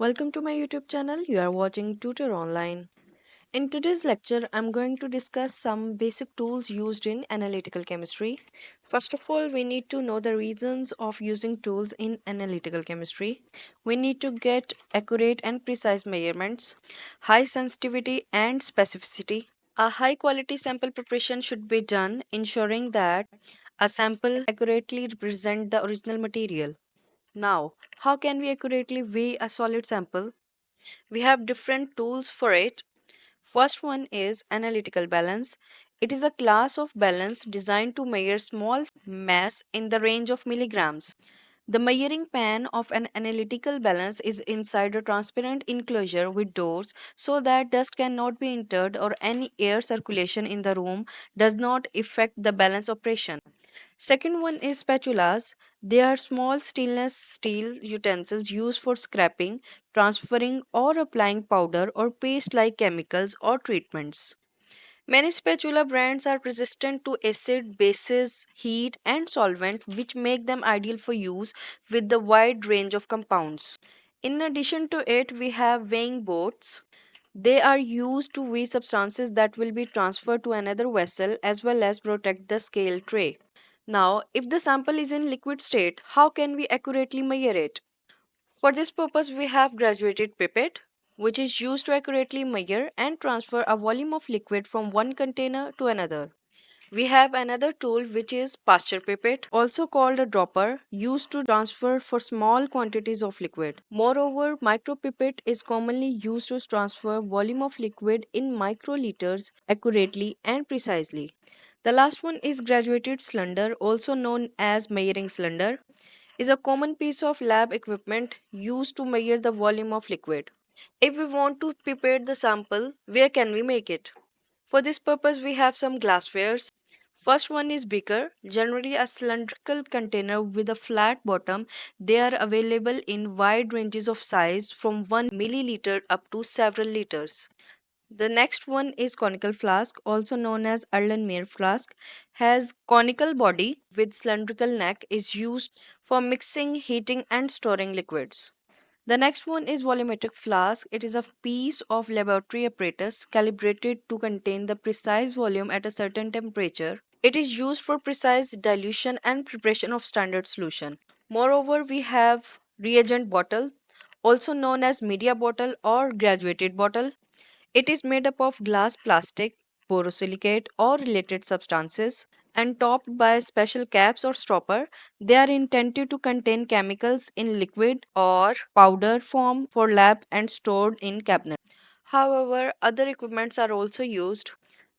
Welcome to my YouTube channel. You are watching Tutor Online. In today's lecture, I'm going to discuss some basic tools used in analytical chemistry. First of all, we need to know the reasons of using tools in analytical chemistry. We need to get accurate and precise measurements, high sensitivity and specificity. A high quality sample preparation should be done, ensuring that a sample accurately represents the original material. Now, how can we accurately weigh a solid sample? We have different tools for it. First one is analytical balance. It is a class of balance designed to measure small mass in the range of milligrams. The measuring pan of an analytical balance is inside a transparent enclosure with doors so that dust cannot be entered or any air circulation in the room does not affect the balance operation. Second one is spatulas. They are small stainless steel utensils used for scraping, transferring, or applying powder or paste like chemicals or treatments. Many spatula brands are resistant to acid, bases, heat, and solvent, which make them ideal for use with the wide range of compounds. In addition to it, we have weighing boards. They are used to weigh substances that will be transferred to another vessel as well as protect the scale tray. Now, if the sample is in liquid state, how can we accurately measure it? For this purpose, we have graduated pipette, which is used to accurately measure and transfer a volume of liquid from one container to another. We have another tool which is pasture pipette, also called a dropper, used to transfer for small quantities of liquid. Moreover, micropipette is commonly used to transfer volume of liquid in microliters accurately and precisely. The last one is graduated cylinder, also known as measuring cylinder, is a common piece of lab equipment used to measure the volume of liquid. If we want to prepare the sample, where can we make it? For this purpose, we have some glasswares. First one is beaker, generally a cylindrical container with a flat bottom. They are available in wide ranges of size from 1 milliliter up to several liters. The next one is conical flask, also known as Erlenmeyer flask, has conical body with cylindrical neck, is used for mixing, heating and storing liquids. The next one is volumetric flask. It is a piece of laboratory apparatus calibrated to contain the precise volume at a certain temperature. It is used for precise dilution and preparation of standard solution. Moreover, we have reagent bottle, also known as media bottle or graduated bottle. It is made up of glass, plastic, borosilicate, or related substances and topped by special caps or stopper. They are intended to contain chemicals in liquid or powder form for lab and stored in cabinet. However, other equipments are also used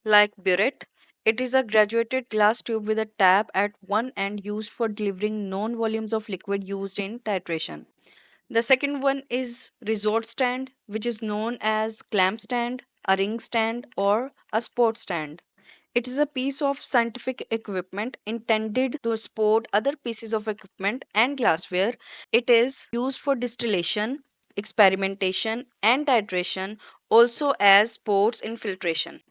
like burette. It is a graduated glass tube with a tap at one end used for delivering known volumes of liquid used in titration. The second one is resort stand, which is known as clamp stand, a ring stand, or a sport stand. It is a piece of scientific equipment intended to support other pieces of equipment and glassware. It is used for distillation, experimentation, and titration, also as sports in filtration.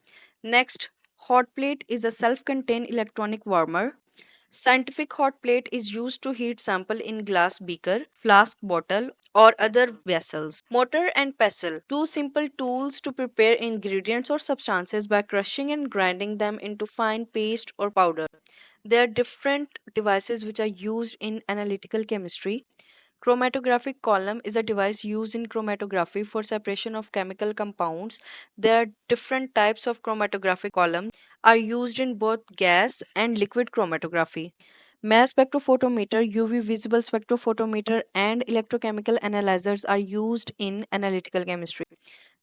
Next, hot plate is a self contained electronic warmer. Scientific hot plate is used to heat sample in glass beaker, flask bottle or other vessels. Mortar and pestle, two simple tools to prepare ingredients or substances by crushing and grinding them into fine paste or powder. There are different devices which are used in analytical chemistry. Chromatographic column is a device used in chromatography for separation of chemical compounds. There are different types of chromatographic column are used in both gas and liquid chromatography. Mass spectrophotometer, UV visible spectrophotometer, and electrochemical analyzers are used in analytical chemistry.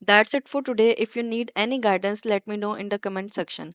That's it for today. If you need any guidance, let me know in the comment section.